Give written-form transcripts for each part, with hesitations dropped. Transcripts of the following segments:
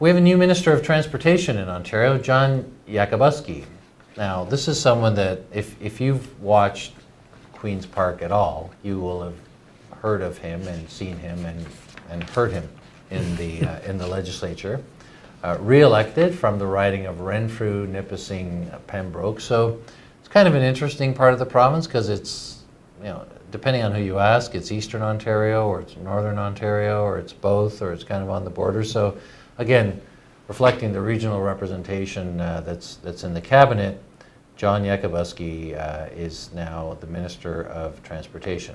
We have a new Minister of Transportation in Ontario, John Yakabuski. Now, this is someone that, if you've watched Queen's Park at all, you will have heard of him and seen him and heard him in the legislature. Re-elected from the riding of Renfrew, Nipissing, Pembroke. So it's kind of an interesting part of the province because it's, depending on who you ask, it's Eastern Ontario or it's Northern Ontario or it's both or it's kind of on the border. So again, reflecting the regional representation that's in the cabinet, John Yakabuski is now the Minister of Transportation.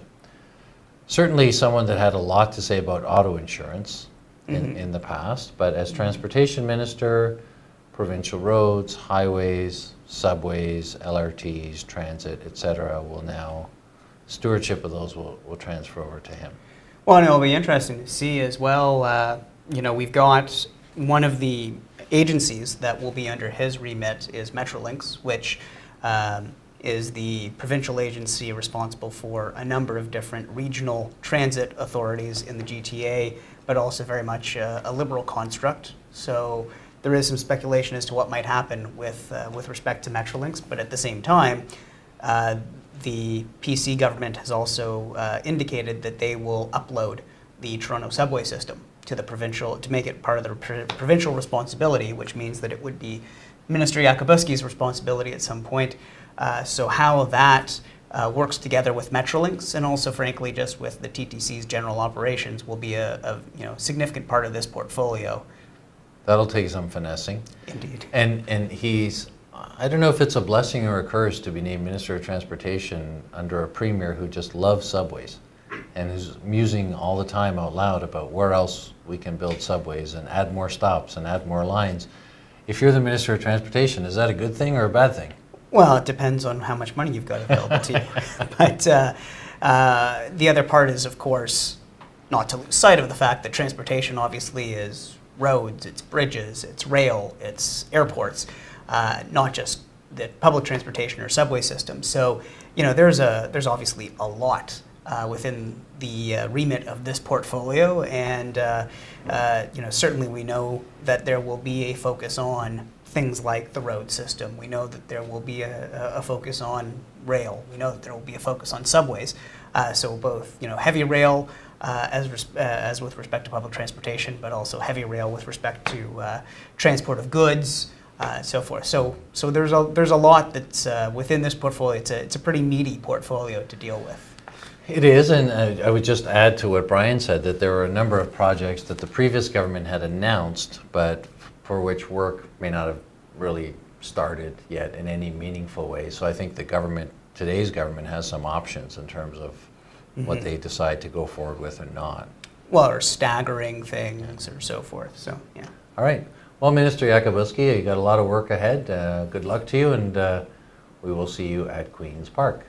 Certainly someone that had a lot to say about auto insurance in the past, but as Transportation Minister, provincial roads, highways, subways, LRTs, transit, etc. will now, stewardship of those will transfer over to him. Well, and it'll be interesting to see as well, we've got one of the agencies that will be under his remit is Metrolinx, which is the provincial agency responsible for a number of different regional transit authorities in the GTA, but also very much a liberal construct. So there is some speculation as to what might happen with respect to Metrolinx, but at the same time, the PC government has also indicated that they will upload the Toronto subway system to the provincial, to make it part of the provincial responsibility, which means that it would be Minister Yakabuski's responsibility at some point. So how that works together with Metrolinx and also, frankly, just with the TTC's general operations will be a significant part of this portfolio. That'll take some finessing. Indeed. And he's, I don't know if it's a blessing or a curse to be named Minister of Transportation under a premier who just loves subways and is musing all the time out loud about where else we can build subways and add more stops and add more lines. If you're the Minister of Transportation, is that a good thing or a bad thing? Well, it depends on how much money you've got available to you. But the other part is, of course, not to lose sight of the fact that transportation obviously is roads, it's bridges, it's rail, it's airports, not just the public transportation or subway system. So, there's obviously a lot within the remit of this portfolio, and certainly we know that there will be a focus on things like the road system. We know that there will be a focus on rail. We know that there will be a focus on subways. So both, heavy rail as with respect to public transportation, but also heavy rail with respect to transport of goods, so forth. So there's a lot that's within this portfolio. It's a pretty meaty portfolio to deal with. It is, and I would just add to what Brian said that there were a number of projects that the previous government had announced, but for which work may not have really started yet in any meaningful way. So I think today's government has some options in terms of what they decide to go forward with or not. Well, or staggering things or so forth, so yeah. All right. Well, Minister Yakabuski, you got a lot of work ahead. Good luck to you, and we will see you at Queen's Park.